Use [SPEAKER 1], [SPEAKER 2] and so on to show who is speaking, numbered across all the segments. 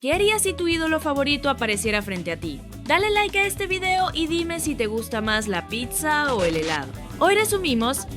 [SPEAKER 1] ¿Qué harías si tu ídolo favorito apareciera frente a ti? Dale like a este video y dime si te gusta más la pizza o el helado. Hoy resumimos.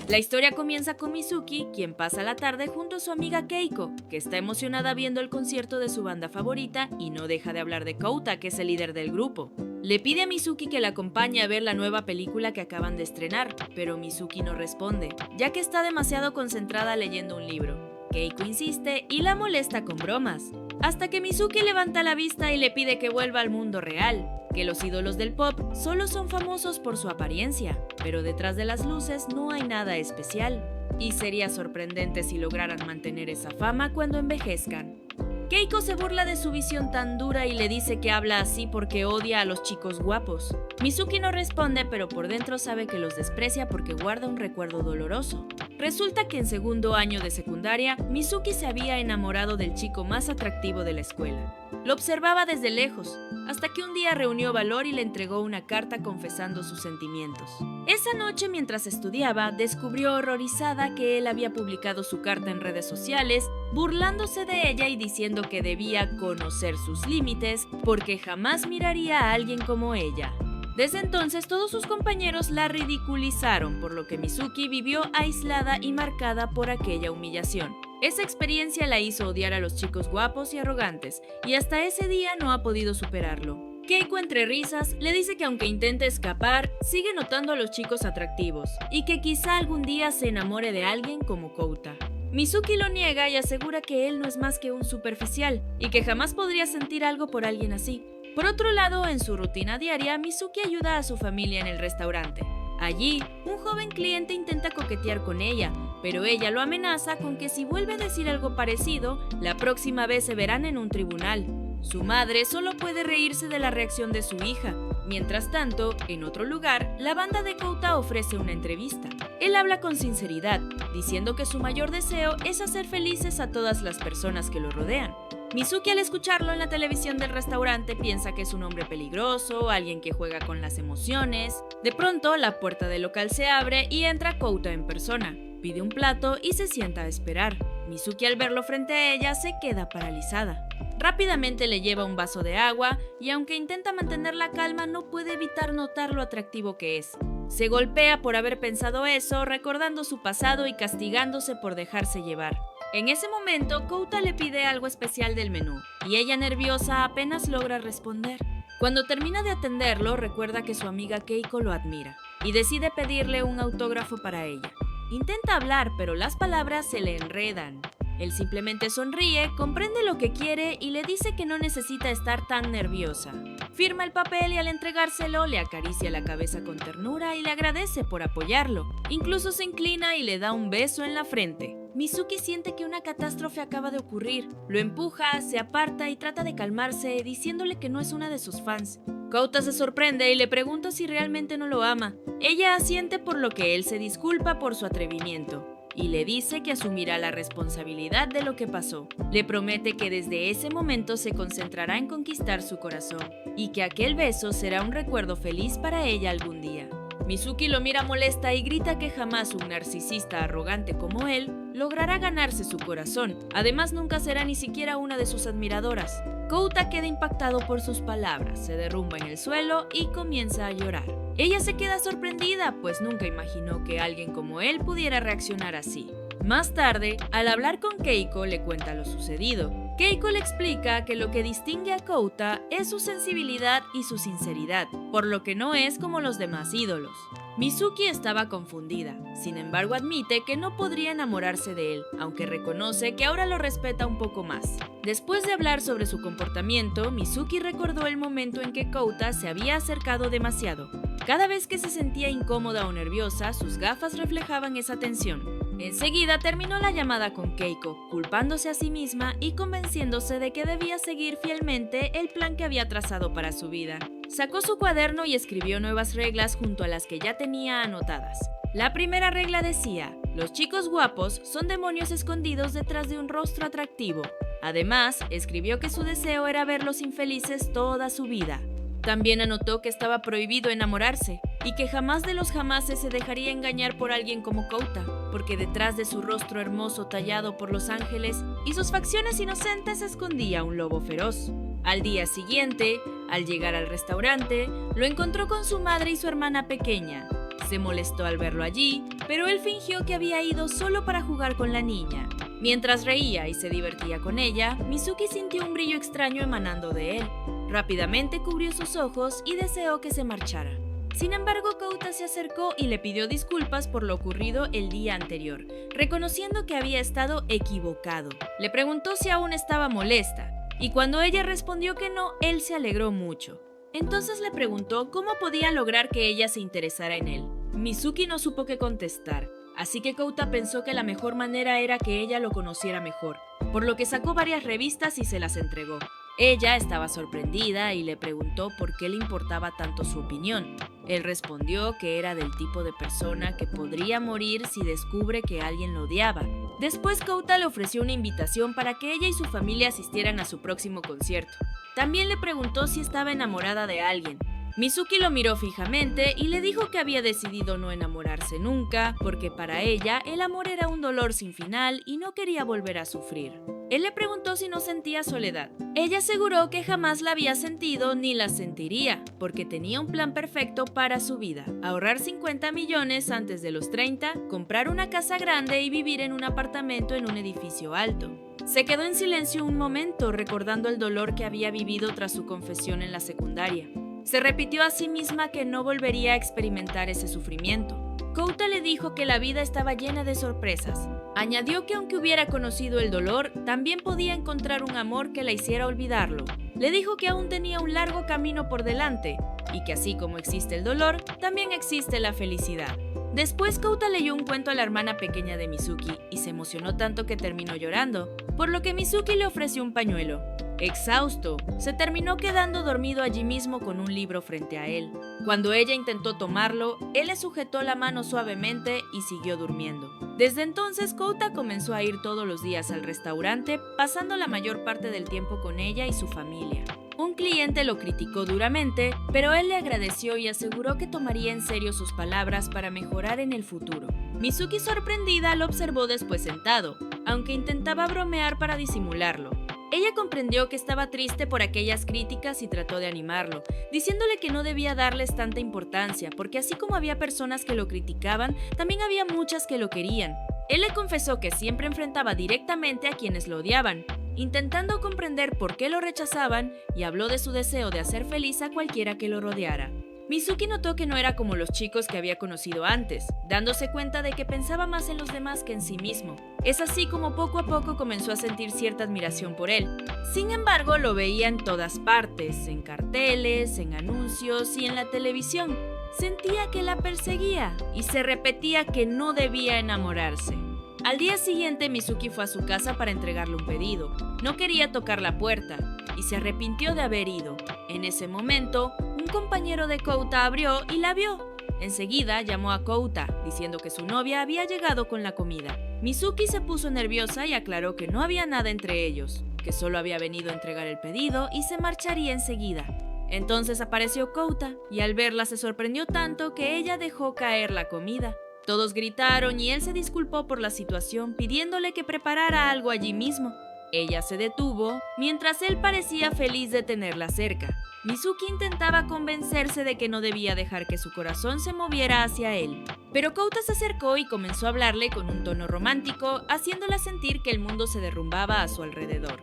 [SPEAKER 1] La historia comienza con Mizuki, quien pasa la tarde junto a su amiga Keiko, que está emocionada viendo el concierto de su banda favorita y no deja de hablar de Kouta, que es el líder del grupo. Le pide a Mizuki que la acompañe a ver la nueva película que acaban de estrenar, pero Mizuki no responde, ya que está demasiado concentrada leyendo un libro. Keiko insiste y la molesta con bromas, hasta que Mizuki levanta la vista y le pide que vuelva al mundo real, que los ídolos del pop solo son famosos por su apariencia, pero detrás de las luces no hay nada especial, y sería sorprendente si lograran mantener esa fama cuando envejezcan. Keiko se burla de su visión tan dura y le dice que habla así porque odia a los chicos guapos. Mizuki no responde, pero por dentro sabe que los desprecia porque guarda un recuerdo doloroso. Resulta que en segundo año de secundaria, Mizuki se había enamorado del chico más atractivo de la escuela. Lo observaba desde lejos, hasta que un día reunió valor y le entregó una carta confesando sus sentimientos. Esa noche, mientras estudiaba, descubrió horrorizada que él había publicado su carta en redes sociales, burlándose de ella y diciendo que debía conocer sus límites porque jamás miraría a alguien como ella. Desde entonces, todos sus compañeros la ridiculizaron, por lo que Mizuki vivió aislada y marcada por aquella humillación. Esa experiencia la hizo odiar a los chicos guapos y arrogantes, y hasta ese día no ha podido superarlo. Keiko, entre risas, le dice que aunque intente escapar, sigue notando a los chicos atractivos, y que quizá algún día se enamore de alguien como Kouta. Mizuki lo niega y asegura que él no es más que un superficial, y que jamás podría sentir algo por alguien así. Por otro lado, en su rutina diaria, Mizuki ayuda a su familia en el restaurante. Allí, un joven cliente intenta coquetear con ella, pero ella lo amenaza con que si vuelve a decir algo parecido, la próxima vez se verán en un tribunal. Su madre solo puede reírse de la reacción de su hija. Mientras tanto, en otro lugar, la banda de Kouta ofrece una entrevista. Él habla con sinceridad, diciendo que su mayor deseo es hacer felices a todas las personas que lo rodean. Mizuki, al escucharlo en la televisión del restaurante, piensa que es un hombre peligroso, alguien que juega con las emociones. De pronto, la puerta del local se abre y entra Kouta en persona. Pide un plato y se sienta a esperar. Mizuki, al verlo frente a ella, se queda paralizada. Rápidamente le lleva un vaso de agua y aunque intenta mantener la calma, no puede evitar notar lo atractivo que es. Se golpea por haber pensado eso, recordando su pasado y castigándose por dejarse llevar. En ese momento, Kouta le pide algo especial del menú, y ella, nerviosa, apenas logra responder. Cuando termina de atenderlo, recuerda que su amiga Keiko lo admira, y decide pedirle un autógrafo para ella. Intenta hablar, pero las palabras se le enredan. Él simplemente sonríe, comprende lo que quiere y le dice que no necesita estar tan nerviosa. Firma el papel y al entregárselo le acaricia la cabeza con ternura y le agradece por apoyarlo. Incluso se inclina y le da un beso en la frente. Mizuki siente que una catástrofe acaba de ocurrir. Lo empuja, se aparta y trata de calmarse, diciéndole que no es una de sus fans. Kouta se sorprende y le pregunta si realmente no lo ama. Ella asiente, por lo que él se disculpa por su atrevimiento y le dice que asumirá la responsabilidad de lo que pasó. Le promete que desde ese momento se concentrará en conquistar su corazón y que aquel beso será un recuerdo feliz para ella algún día. Mizuki lo mira molesta y grita que jamás un narcisista arrogante como él logrará ganarse su corazón. Además, nunca será ni siquiera una de sus admiradoras. Kouta queda impactado por sus palabras, se derrumba en el suelo y comienza a llorar. Ella se queda sorprendida, pues nunca imaginó que alguien como él pudiera reaccionar así. Más tarde, al hablar con Keiko, le cuenta lo sucedido. Keiko le explica que lo que distingue a Kouta es su sensibilidad y su sinceridad, por lo que no es como los demás ídolos. Mizuki estaba confundida, sin embargo admite que no podría enamorarse de él, aunque reconoce que ahora lo respeta un poco más. Después de hablar sobre su comportamiento, Mizuki recordó el momento en que Kouta se había acercado demasiado. Cada vez que se sentía incómoda o nerviosa, sus gafas reflejaban esa tensión. Enseguida terminó la llamada con Keiko, culpándose a sí misma y convenciéndose de que debía seguir fielmente el plan que había trazado para su vida. Sacó su cuaderno y escribió nuevas reglas junto a las que ya tenía anotadas. La primera regla decía: los chicos guapos son demonios escondidos detrás de un rostro atractivo. Además, escribió que su deseo era verlos infelices toda su vida. También anotó que estaba prohibido enamorarse y que jamás de los jamases se dejaría engañar por alguien como Kouta, porque detrás de su rostro hermoso tallado por los ángeles y sus facciones inocentes se escondía un lobo feroz. Al día siguiente, al llegar al restaurante, lo encontró con su madre y su hermana pequeña. Se molestó al verlo allí, pero él fingió que había ido solo para jugar con la niña. Mientras reía y se divertía con ella, Mizuki sintió un brillo extraño emanando de él. Rápidamente cubrió sus ojos y deseó que se marchara. Sin embargo, Kouta se acercó y le pidió disculpas por lo ocurrido el día anterior, reconociendo que había estado equivocado. Le preguntó si aún estaba molesta, y cuando ella respondió que no, él se alegró mucho. Entonces le preguntó cómo podía lograr que ella se interesara en él. Mizuki no supo qué contestar, así que Kouta pensó que la mejor manera era que ella lo conociera mejor, por lo que sacó varias revistas y se las entregó. Ella estaba sorprendida y le preguntó por qué le importaba tanto su opinión. Él respondió que era del tipo de persona que podría morir si descubre que alguien lo odiaba. Después Kouta le ofreció una invitación para que ella y su familia asistieran a su próximo concierto. También le preguntó si estaba enamorada de alguien. Mizuki lo miró fijamente y le dijo que había decidido no enamorarse nunca, porque para ella el amor era un dolor sin final y no quería volver a sufrir. Él le preguntó si no sentía soledad. Ella aseguró que jamás la había sentido ni la sentiría, porque tenía un plan perfecto para su vida: ahorrar 50 millones antes de los 30, comprar una casa grande y vivir en un apartamento en un edificio alto. Se quedó en silencio un momento, recordando el dolor que había vivido tras su confesión en la secundaria. Se repitió a sí misma que no volvería a experimentar ese sufrimiento. Kouta le dijo que la vida estaba llena de sorpresas. Añadió que aunque hubiera conocido el dolor, también podía encontrar un amor que la hiciera olvidarlo. Le dijo que aún tenía un largo camino por delante, y que así como existe el dolor, también existe la felicidad. Después Kouta leyó un cuento a la hermana pequeña de Mizuki y se emocionó tanto que terminó llorando, por lo que Mizuki le ofreció un pañuelo. Exhausto, se terminó quedando dormido allí mismo con un libro frente a él. Cuando ella intentó tomarlo, él le sujetó la mano suavemente y siguió durmiendo. Desde entonces, Kouta comenzó a ir todos los días al restaurante, pasando la mayor parte del tiempo con ella y su familia. Un cliente lo criticó duramente, pero él le agradeció y aseguró que tomaría en serio sus palabras para mejorar en el futuro. Mizuki, sorprendida, lo observó después sentado, aunque intentaba bromear para disimularlo. Ella comprendió que estaba triste por aquellas críticas y trató de animarlo, diciéndole que no debía darles tanta importancia, porque así como había personas que lo criticaban, también había muchas que lo querían. Él le confesó que siempre enfrentaba directamente a quienes lo odiaban, intentando comprender por qué lo rechazaban, y habló de su deseo de hacer feliz a cualquiera que lo rodeara. Mizuki notó que no era como los chicos que había conocido antes, dándose cuenta de que pensaba más en los demás que en sí mismo. Es así como poco a poco comenzó a sentir cierta admiración por él. Sin embargo, lo veía en todas partes, en carteles, en anuncios y en la televisión. Sentía que la perseguía y se repetía que no debía enamorarse. Al día siguiente, Mizuki fue a su casa para entregarle un pedido. No quería tocar la puerta y se arrepintió de haber ido. En ese momento, un compañero de Kouta abrió y la vio. Enseguida llamó a Kouta, diciendo que su novia había llegado con la comida. Mizuki se puso nerviosa y aclaró que no había nada entre ellos, que solo había venido a entregar el pedido y se marcharía enseguida. Entonces apareció Kouta y al verla se sorprendió tanto que ella dejó caer la comida. Todos gritaron y él se disculpó por la situación, pidiéndole que preparara algo allí mismo. Ella se detuvo, mientras él parecía feliz de tenerla cerca. Mizuki intentaba convencerse de que no debía dejar que su corazón se moviera hacia él. Pero Kouta se acercó y comenzó a hablarle con un tono romántico, haciéndola sentir que el mundo se derrumbaba a su alrededor.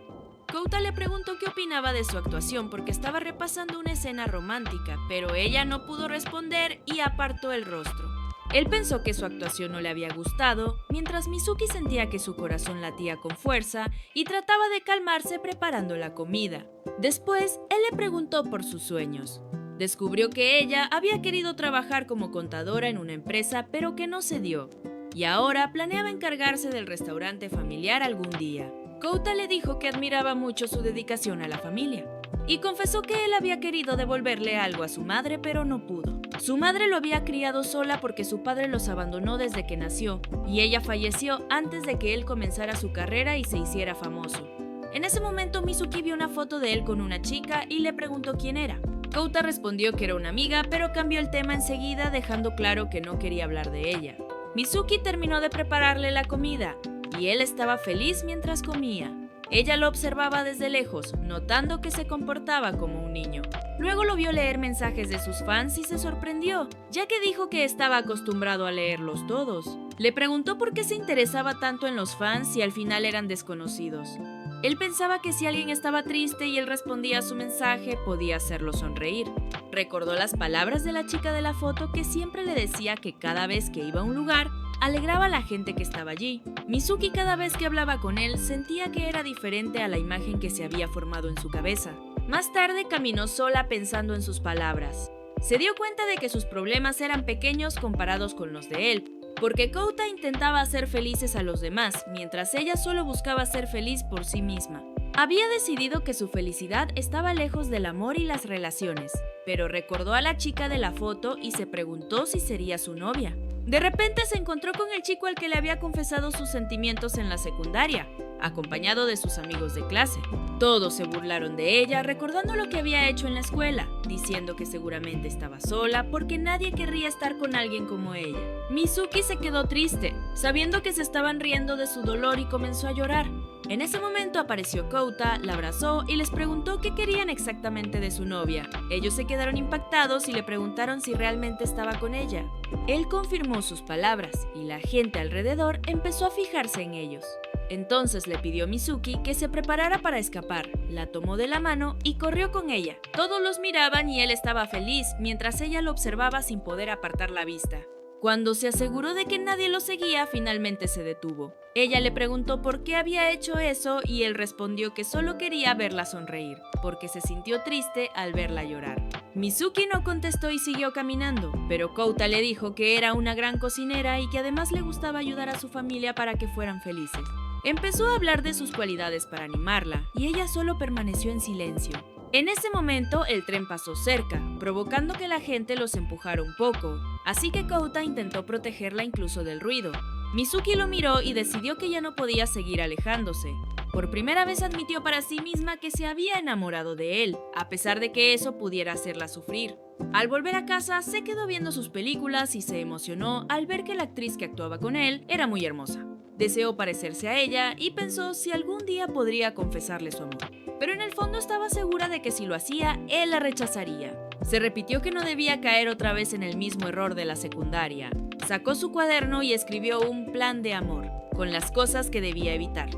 [SPEAKER 1] Kouta le preguntó qué opinaba de su actuación porque estaba repasando una escena romántica, pero ella no pudo responder y apartó el rostro. Él pensó que su actuación no le había gustado, mientras Mizuki sentía que su corazón latía con fuerza y trataba de calmarse preparando la comida. Después, él le preguntó por sus sueños. Descubrió que ella había querido trabajar como contadora en una empresa, pero que no se dio, y ahora planeaba encargarse del restaurante familiar algún día. Kouta le dijo que admiraba mucho su dedicación a la familia, y confesó que él había querido devolverle algo a su madre, pero no pudo. Su madre lo había criado sola porque su padre los abandonó desde que nació, y ella falleció antes de que él comenzara su carrera y se hiciera famoso. En ese momento Mizuki vio una foto de él con una chica y le preguntó quién era. Kouta respondió que era una amiga, pero cambió el tema enseguida, dejando claro que no quería hablar de ella. Mizuki terminó de prepararle la comida, y él estaba feliz mientras comía. Ella lo observaba desde lejos, notando que se comportaba como un niño. Luego lo vio leer mensajes de sus fans y se sorprendió, ya que dijo que estaba acostumbrado a leerlos todos. Le preguntó por qué se interesaba tanto en los fans y al final eran desconocidos. Él pensaba que si alguien estaba triste y él respondía a su mensaje, podía hacerlo sonreír. Recordó las palabras de la chica de la foto que siempre le decía que cada vez que iba a un lugar, alegraba a la gente que estaba allí. Mizuki cada vez que hablaba con él sentía que era diferente a la imagen que se había formado en su cabeza. Más tarde caminó sola pensando en sus palabras. Se dio cuenta de que sus problemas eran pequeños comparados con los de él, porque Kouta intentaba hacer felices a los demás, mientras ella solo buscaba ser feliz por sí misma. Había decidido que su felicidad estaba lejos del amor y las relaciones, pero recordó a la chica de la foto y se preguntó si sería su novia. De repente se encontró con el chico al que le había confesado sus sentimientos en la secundaria, acompañado de sus amigos de clase. Todos se burlaron de ella, recordando lo que había hecho en la escuela, diciendo que seguramente estaba sola porque nadie querría estar con alguien como ella. Mizuki se quedó triste, sabiendo que se estaban riendo de su dolor y comenzó a llorar. En ese momento apareció Kouta, la abrazó y les preguntó qué querían exactamente de su novia. Ellos se quedaron impactados y le preguntaron si realmente estaba con ella. Él confirmó sus palabras y la gente alrededor empezó a fijarse en ellos. Entonces le pidió a Mizuki que se preparara para escapar, la tomó de la mano y corrió con ella. Todos los miraban y él estaba feliz, mientras ella lo observaba sin poder apartar la vista. Cuando se aseguró de que nadie lo seguía, finalmente se detuvo. Ella le preguntó por qué había hecho eso y él respondió que solo quería verla sonreír, porque se sintió triste al verla llorar. Mizuki no contestó y siguió caminando, pero Kouta le dijo que era una gran cocinera y que además le gustaba ayudar a su familia para que fueran felices. Empezó a hablar de sus cualidades para animarla, y ella solo permaneció en silencio. En ese momento, el tren pasó cerca, provocando que la gente los empujara un poco, así que Kouta intentó protegerla incluso del ruido. Mizuki lo miró y decidió que ya no podía seguir alejándose. Por primera vez admitió para sí misma que se había enamorado de él, a pesar de que eso pudiera hacerla sufrir. Al volver a casa, se quedó viendo sus películas y se emocionó al ver que la actriz que actuaba con él era muy hermosa. Deseó parecerse a ella y pensó si algún día podría confesarle su amor. Pero en el fondo estaba segura de que si lo hacía, él la rechazaría. Se repitió que no debía caer otra vez en el mismo error de la secundaria. Sacó su cuaderno y escribió un plan de amor, con las cosas que debía evitar.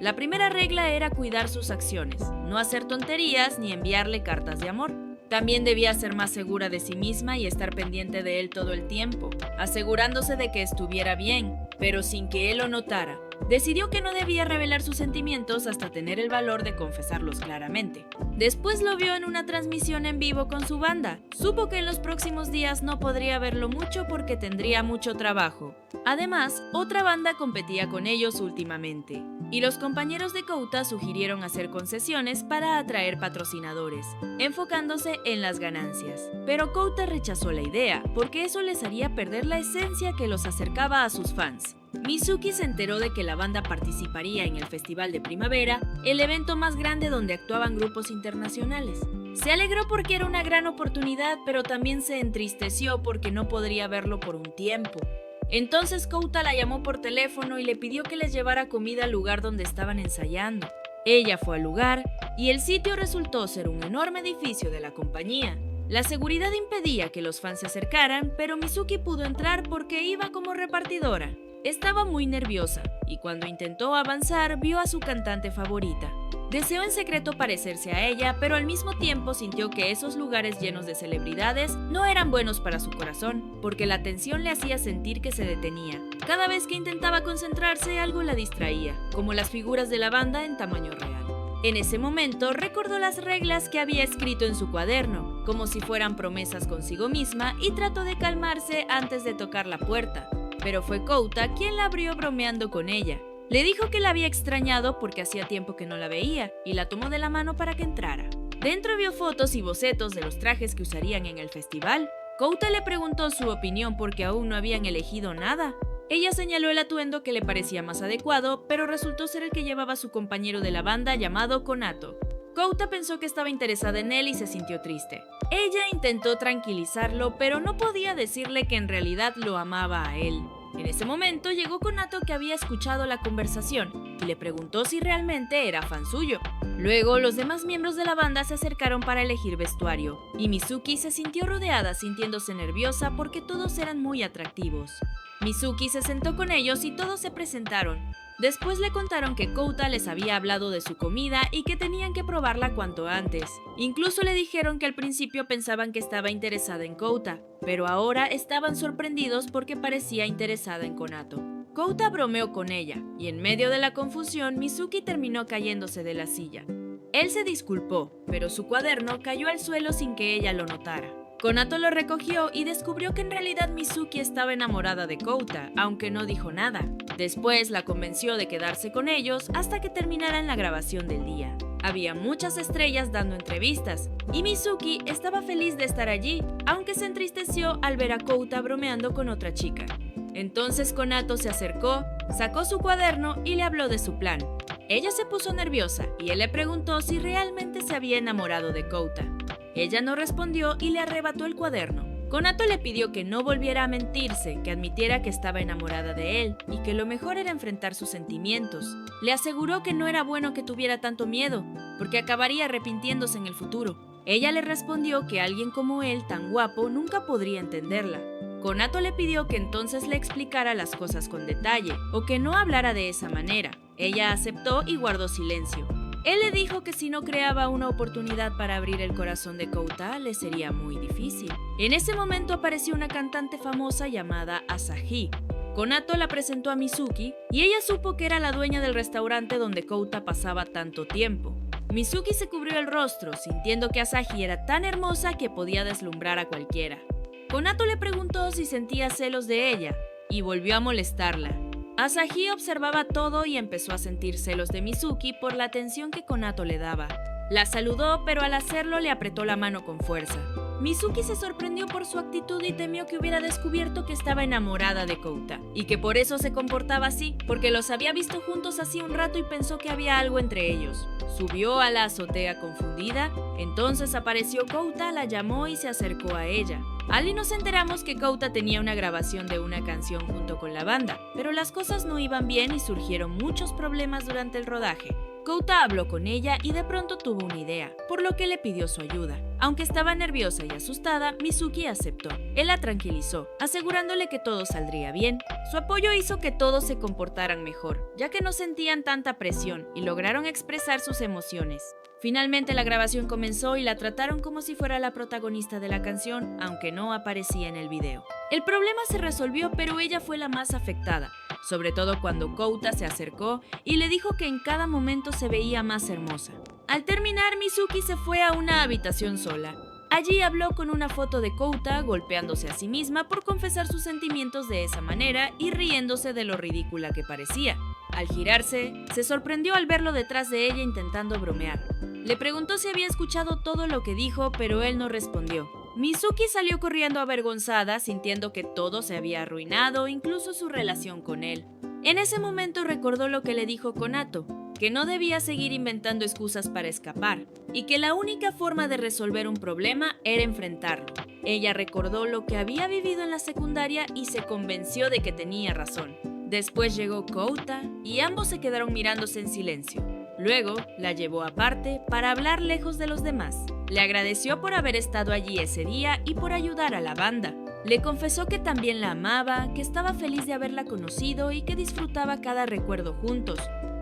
[SPEAKER 1] La primera regla era cuidar sus acciones, no hacer tonterías ni enviarle cartas de amor. También debía ser más segura de sí misma y estar pendiente de él todo el tiempo, asegurándose de que estuviera bien, pero sin que él lo notara. Decidió que no debía revelar sus sentimientos hasta tener el valor de confesarlos claramente. Después lo vio en una transmisión en vivo con su banda. Supo que en los próximos días no podría verlo mucho porque tendría mucho trabajo. Además, otra banda competía con ellos últimamente, y los compañeros de Kouta sugirieron hacer concesiones para atraer patrocinadores, enfocándose en las ganancias. Pero Kouta rechazó la idea, porque eso les haría perder la esencia que los acercaba a sus fans. Mizuki se enteró de que la banda participaría en el Festival de Primavera, el evento más grande donde actuaban grupos internacionales. Se alegró porque era una gran oportunidad, pero también se entristeció porque no podría verlo por un tiempo. Entonces Kouta la llamó por teléfono y le pidió que les llevara comida al lugar donde estaban ensayando. Ella fue al lugar y el sitio resultó ser un enorme edificio de la compañía. La seguridad impedía que los fans se acercaran, pero Mizuki pudo entrar porque iba como repartidora. Estaba muy nerviosa y cuando intentó avanzar vio a su cantante favorita. Deseó en secreto parecerse a ella, pero al mismo tiempo sintió que esos lugares llenos de celebridades no eran buenos para su corazón, porque la tensión le hacía sentir que se detenía. Cada vez que intentaba concentrarse, algo la distraía, como las figuras de la banda en tamaño real. En ese momento recordó las reglas que había escrito en su cuaderno, como si fueran promesas consigo misma, y trató de calmarse antes de tocar la puerta. Pero fue Kouta quien la abrió bromeando con ella. Le dijo que la había extrañado porque hacía tiempo que no la veía y la tomó de la mano para que entrara. Dentro vio fotos y bocetos de los trajes que usarían en el festival. Kouta le preguntó su opinión porque aún no habían elegido nada. Ella señaló el atuendo que le parecía más adecuado, pero resultó ser el que llevaba su compañero de la banda llamado Konato. Kouta pensó que estaba interesada en él y se sintió triste. Ella intentó tranquilizarlo, pero no podía decirle que en realidad lo amaba a él. En ese momento llegó Konato, que había escuchado la conversación, y le preguntó si realmente era fan suyo. Luego, los demás miembros de la banda se acercaron para elegir vestuario, y Mizuki se sintió rodeada, sintiéndose nerviosa porque todos eran muy atractivos. Mizuki se sentó con ellos y todos se presentaron. Después le contaron que Kouta les había hablado de su comida y que tenían que probarla cuanto antes. Incluso le dijeron que al principio pensaban que estaba interesada en Kouta, pero ahora estaban sorprendidos porque parecía interesada en Konato. Kouta bromeó con ella, y en medio de la confusión, Mizuki terminó cayéndose de la silla. Él se disculpó, pero su cuaderno cayó al suelo sin que ella lo notara. Konato lo recogió y descubrió que en realidad Mizuki estaba enamorada de Kouta, aunque no dijo nada. Después la convenció de quedarse con ellos hasta que terminaran la grabación del día. Había muchas estrellas dando entrevistas, y Mizuki estaba feliz de estar allí, aunque se entristeció al ver a Kouta bromeando con otra chica. Entonces Konato se acercó, sacó su cuaderno y le habló de su plan. Ella se puso nerviosa y él le preguntó si realmente se había enamorado de Kouta. Ella no respondió y le arrebató el cuaderno. Konato le pidió que no volviera a mentirse, que admitiera que estaba enamorada de él y que lo mejor era enfrentar sus sentimientos. Le aseguró que no era bueno que tuviera tanto miedo, porque acabaría arrepintiéndose en el futuro. Ella le respondió que alguien como él, tan guapo, nunca podría entenderla. Konato le pidió que entonces le explicara las cosas con detalle, o que no hablara de esa manera. Ella aceptó y guardó silencio. Él le dijo que si no creaba una oportunidad para abrir el corazón de Kouta, le sería muy difícil. En ese momento apareció una cantante famosa llamada Asahi. Konato la presentó a Mizuki y ella supo que era la dueña del restaurante donde Kouta pasaba tanto tiempo. Mizuki se cubrió el rostro, sintiendo que Asahi era tan hermosa que podía deslumbrar a cualquiera. Konato le preguntó si sentía celos de ella y volvió a molestarla. Asahi observaba todo y empezó a sentir celos de Mizuki por la atención que Konato le daba. La saludó, pero al hacerlo le apretó la mano con fuerza. Mizuki se sorprendió por su actitud y temió que hubiera descubierto que estaba enamorada de Kouta, y que por eso se comportaba así, porque los había visto juntos hacía un rato y pensó que había algo entre ellos. Subió a la azotea confundida, entonces apareció Kouta, la llamó y se acercó a ella. Ali nos enteramos que Kouta tenía una grabación de una canción junto con la banda, pero las cosas no iban bien y surgieron muchos problemas durante el rodaje. Kouta habló con ella y de pronto tuvo una idea, por lo que le pidió su ayuda. Aunque estaba nerviosa y asustada, Mizuki aceptó. Él la tranquilizó, asegurándole que todo saldría bien. Su apoyo hizo que todos se comportaran mejor, ya que no sentían tanta presión y lograron expresar sus emociones. Finalmente la grabación comenzó y la trataron como si fuera la protagonista de la canción, aunque no aparecía en el video. El problema se resolvió, pero ella fue la más afectada, sobre todo cuando Kouta se acercó y le dijo que en cada momento se veía más hermosa. Al terminar, Mizuki se fue a una habitación sola. Allí habló con una foto de Kouta, golpeándose a sí misma por confesar sus sentimientos de esa manera y riéndose de lo ridícula que parecía. Al girarse, se sorprendió al verlo detrás de ella intentando bromear. Le preguntó si había escuchado todo lo que dijo, pero él no respondió. Mizuki salió corriendo avergonzada, sintiendo que todo se había arruinado, incluso su relación con él. En ese momento recordó lo que le dijo Konato, que no debía seguir inventando excusas para escapar, y que la única forma de resolver un problema era enfrentarlo. Ella recordó lo que había vivido en la secundaria y se convenció de que tenía razón. Después llegó Kouta y ambos se quedaron mirándose en silencio. Luego la llevó aparte para hablar lejos de los demás. Le agradeció por haber estado allí ese día y por ayudar a la banda. Le confesó que también la amaba, que estaba feliz de haberla conocido y que disfrutaba cada recuerdo juntos,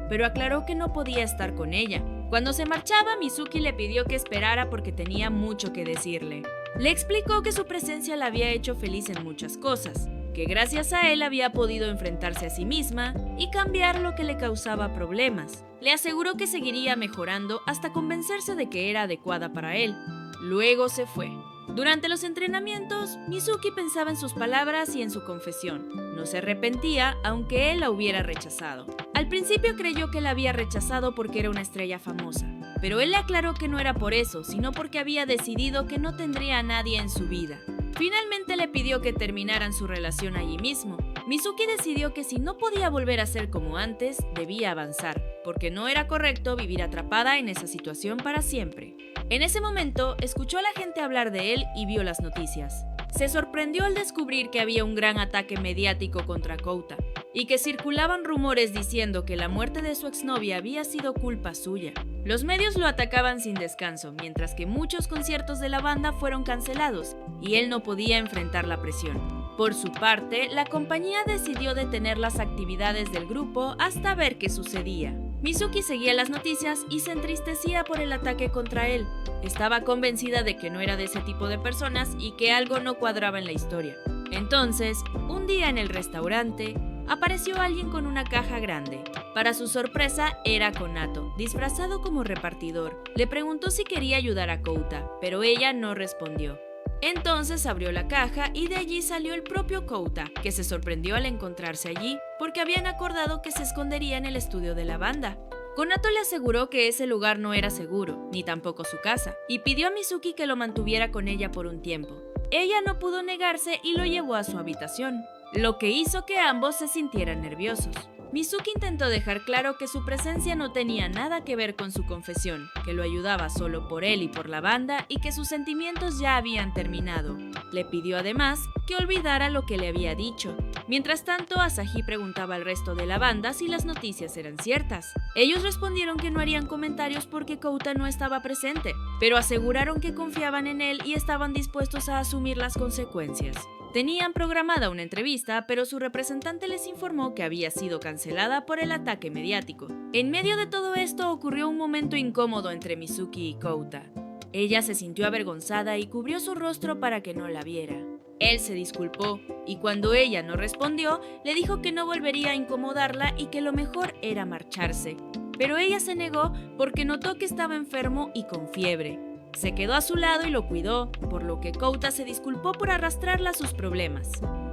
[SPEAKER 1] pero aclaró que no podía estar con ella. Cuando se marchaba, Mizuki le pidió que esperara porque tenía mucho que decirle. Le explicó que su presencia la había hecho feliz en muchas cosas, que gracias a él había podido enfrentarse a sí misma y cambiar lo que le causaba problemas. Le aseguró que seguiría mejorando hasta convencerse de que era adecuada para él. Luego se fue. Durante los entrenamientos, Mizuki pensaba en sus palabras y en su confesión. No se arrepentía, aunque él la hubiera rechazado. Al principio creyó que la había rechazado porque era una estrella famosa, pero él le aclaró que no era por eso, sino porque había decidido que no tendría a nadie en su vida. Finalmente le pidió que terminaran su relación allí mismo. Mizuki decidió que si no podía volver a ser como antes, debía avanzar, porque no era correcto vivir atrapada en esa situación para siempre. En ese momento, escuchó a la gente hablar de él y vio las noticias. se sorprendió al descubrir que había un gran ataque mediático contra Kouta y que circulaban rumores diciendo que la muerte de su exnovia había sido culpa suya. Los medios lo atacaban sin descanso, mientras que muchos conciertos de la banda fueron cancelados y él no podía enfrentar la presión. Por su parte, la compañía decidió detener las actividades del grupo hasta ver qué sucedía. Mizuki seguía las noticias y se entristecía por el ataque contra él. Estaba convencida de que no era de ese tipo de personas y que algo no cuadraba en la historia. Entonces, un día en el restaurante, apareció alguien con una caja grande. Para su sorpresa, era Konato, disfrazado como repartidor. Le preguntó si quería ayudar a Kouta, pero ella no respondió. Entonces abrió la caja y de allí salió el propio Kouta, que se sorprendió al encontrarse allí, porque habían acordado que se escondería en el estudio de la banda. Konato le aseguró que ese lugar no era seguro, ni tampoco su casa, y pidió a Mizuki que lo mantuviera con ella por un tiempo. Ella no pudo negarse y lo llevó a su habitación, lo que hizo que ambos se sintieran nerviosos. Mizuki intentó dejar claro que su presencia no tenía nada que ver con su confesión, que lo ayudaba solo por él y por la banda y que sus sentimientos ya habían terminado. Le pidió además que olvidara lo que le había dicho. Mientras tanto, Asahi preguntaba al resto de la banda si las noticias eran ciertas. Ellos respondieron que no harían comentarios porque Kouta no estaba presente, pero aseguraron que confiaban en él y estaban dispuestos a asumir las consecuencias. Tenían programada una entrevista, pero su representante les informó que había sido cancelada por el ataque mediático. En medio de todo esto ocurrió un momento incómodo entre Mizuki y Kouta. Ella se sintió avergonzada y cubrió su rostro para que no la viera. Él se disculpó y cuando ella no respondió, le dijo que no volvería a incomodarla y que lo mejor era marcharse. Pero ella se negó porque notó que estaba enfermo y con fiebre. Se quedó a su lado y lo cuidó, por lo que Kouta se disculpó por arrastrarla a sus problemas.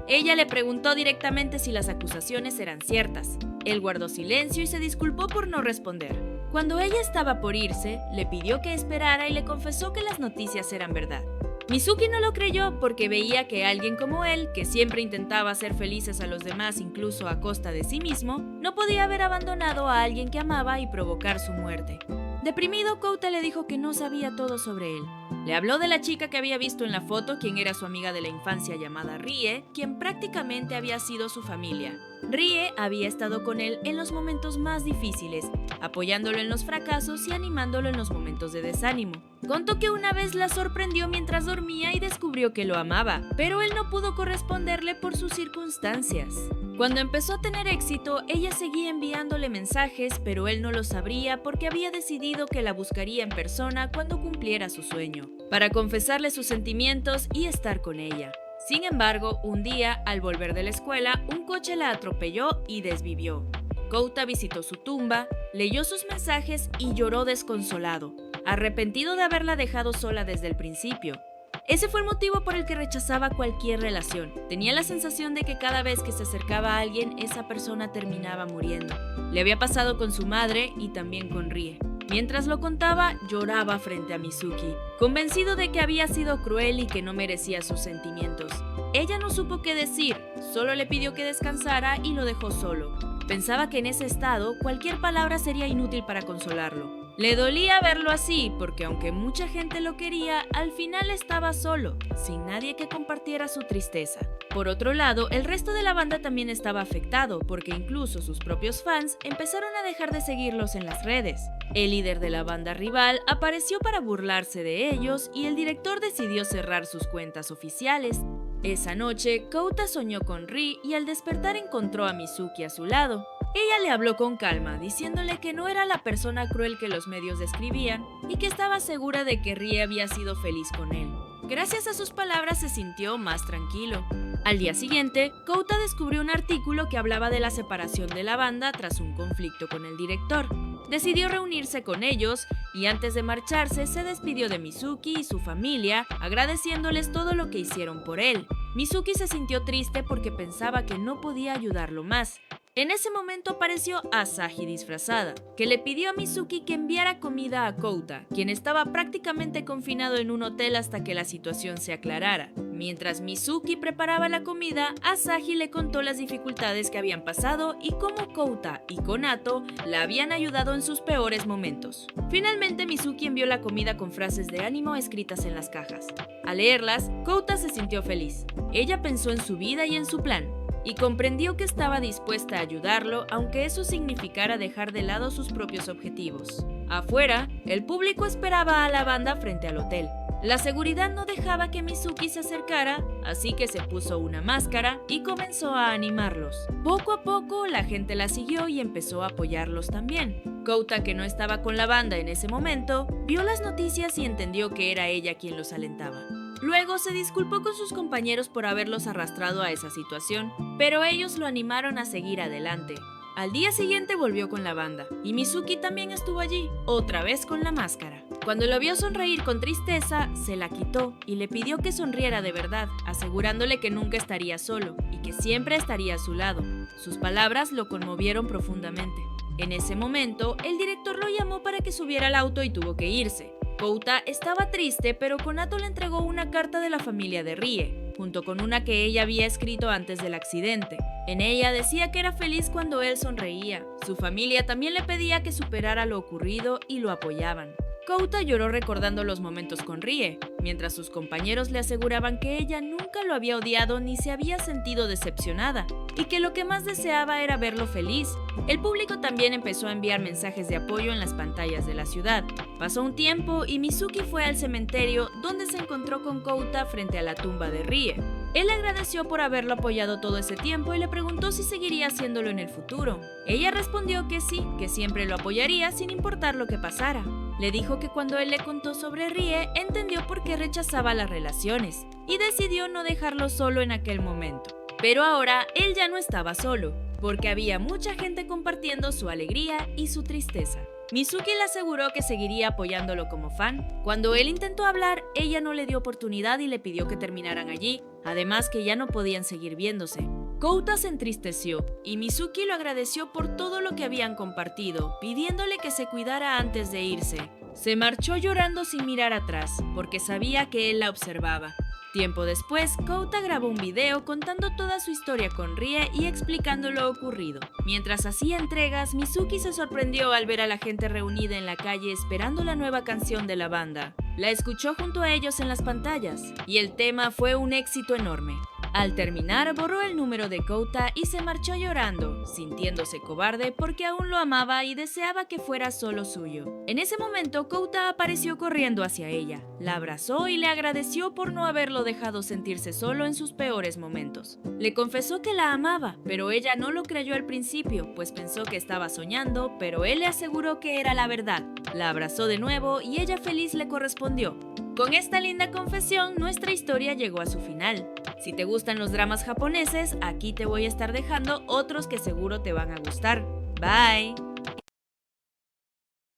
[SPEAKER 1] Ella le preguntó directamente si las acusaciones eran ciertas. Él guardó silencio y se disculpó por no responder. Cuando ella estaba por irse, le pidió que esperara y le confesó que las noticias eran verdad. Mizuki no lo creyó porque veía que alguien como él, que siempre intentaba hacer felices a los demás incluso a costa de sí mismo, no podía haber abandonado a alguien que amaba y provocar su muerte. Deprimido, Kouta le dijo que no sabía todo sobre él. Le habló de la chica que había visto en la foto, quien era su amiga de la infancia llamada Rie, quien prácticamente había sido su familia. Rie había estado con él en los momentos más difíciles, apoyándolo en los fracasos y animándolo en los momentos de desánimo. Contó que una vez la sorprendió mientras dormía y descubrió que lo amaba, pero él no pudo corresponderle por sus circunstancias. Cuando empezó a tener éxito, ella seguía enviándole mensajes, pero él no los abría porque había decidido que la buscaría en persona cuando cumpliera su sueño, para confesarle sus sentimientos y estar con ella. Sin embargo, un día, al volver de la escuela, un coche la atropelló y desvivió. Kouta visitó su tumba, leyó sus mensajes y lloró desconsolado, arrepentido de haberla dejado sola desde el principio. Ese fue el motivo por el que rechazaba cualquier relación. Tenía la sensación de que cada vez que se acercaba a alguien, esa persona terminaba muriendo. Le había pasado con su madre y también con Rie. Mientras lo contaba, lloraba frente a Mizuki, convencido de que había sido cruel y que no merecía sus sentimientos. Ella no supo qué decir, solo le pidió que descansara y lo dejó solo. Pensaba que en ese estado, cualquier palabra sería inútil para consolarlo. Le dolía verlo así, porque aunque mucha gente lo quería, al final estaba solo, sin nadie que compartiera su tristeza. Por otro lado, el resto de la banda también estaba afectado, porque incluso sus propios fans empezaron a dejar de seguirlos en las redes. El líder de la banda rival apareció para burlarse de ellos y el director decidió cerrar sus cuentas oficiales. Esa noche, Kouta soñó con Rie y al despertar encontró a Mizuki a su lado. Ella le habló con calma, diciéndole que no era la persona cruel que los medios describían y que estaba segura de que Rie había sido feliz con él. Gracias a sus palabras se sintió más tranquilo. Al día siguiente, Kouta descubrió un artículo que hablaba de la separación de la banda tras un conflicto con el director. Decidió reunirse con ellos y antes de marcharse se despidió de Mizuki y su familia, agradeciéndoles todo lo que hicieron por él. Mizuki se sintió triste porque pensaba que no podía ayudarlo más. En ese momento apareció Asahi disfrazada, que le pidió a Mizuki que enviara comida a Kouta, quien estaba prácticamente confinado en un hotel hasta que la situación se aclarara. Mientras Mizuki preparaba la comida, Asahi le contó las dificultades que habían pasado y cómo Kouta y Konato la habían ayudado en sus peores momentos. Finalmente Mizuki envió la comida con frases de ánimo escritas en las cajas. Al leerlas, Kouta se sintió feliz. Ella pensó en su vida y en su plan, y comprendió que estaba dispuesta a ayudarlo aunque eso significara dejar de lado sus propios objetivos. Afuera, el público esperaba a la banda frente al hotel. La seguridad no dejaba que Mizuki se acercara, así que se puso una máscara y comenzó a animarlos. Poco a poco, la gente la siguió y empezó a apoyarlos también. Kouta, que no estaba con la banda en ese momento, vio las noticias y entendió que era ella quien los alentaba. Luego se disculpó con sus compañeros por haberlos arrastrado a esa situación, pero ellos lo animaron a seguir adelante. Al día siguiente volvió con la banda, y Mizuki también estuvo allí, otra vez con la máscara. Cuando lo vio sonreír con tristeza, se la quitó y le pidió que sonriera de verdad, asegurándole que nunca estaría solo y que siempre estaría a su lado. Sus palabras lo conmovieron profundamente. En ese momento, el director lo llamó para que subiera al auto y tuvo que irse. Kouta estaba triste, pero Konato le entregó una carta de la familia de Rie, junto con una que ella había escrito antes del accidente. En ella decía que era feliz cuando él sonreía. Su familia también le pedía que superara lo ocurrido y lo apoyaban. Kouta lloró recordando los momentos con Rie, mientras sus compañeros le aseguraban que ella nunca lo había odiado ni se había sentido decepcionada, y que lo que más deseaba era verlo feliz. El público también empezó a enviar mensajes de apoyo en las pantallas de la ciudad. Pasó un tiempo y Mizuki fue al cementerio, donde se encontró con Kouta frente a la tumba de Rie. Él le agradeció por haberlo apoyado todo ese tiempo y le preguntó si seguiría haciéndolo en el futuro. Ella respondió que sí, que siempre lo apoyaría sin importar lo que pasara. Le dijo que cuando él le contó sobre Rie, entendió por qué rechazaba las relaciones y decidió no dejarlo solo en aquel momento. Pero ahora él ya no estaba solo, porque había mucha gente compartiendo su alegría y su tristeza. Mizuki le aseguró que seguiría apoyándolo como fan. Cuando él intentó hablar, ella no le dio oportunidad y le pidió que terminaran allí, además que ya no podían seguir viéndose. Kouta se entristeció y Mizuki lo agradeció por todo lo que habían compartido, pidiéndole que se cuidara antes de irse. Se marchó llorando sin mirar atrás, porque sabía que él la observaba. Tiempo después, Kouta grabó un video contando toda su historia con Rie y explicando lo ocurrido. Mientras hacía entregas, Mizuki se sorprendió al ver a la gente reunida en la calle esperando la nueva canción de la banda. La escuchó junto a ellos en las pantallas, y el tema fue un éxito enorme. Al terminar, borró el número de Kouta y se marchó llorando, sintiéndose cobarde porque aún lo amaba y deseaba que fuera solo suyo. En ese momento, Kouta apareció corriendo hacia ella, la abrazó y le agradeció por no haberlo dejado sentirse solo en sus peores momentos. Le confesó que la amaba, pero ella no lo creyó al principio, pues pensó que estaba soñando, pero él le aseguró que era la verdad. La abrazó de nuevo y ella feliz le correspondió. Con esta linda confesión, nuestra historia llegó a su final. Si te gustan los dramas japoneses, aquí te voy a estar dejando otros que seguro te van a gustar. Bye.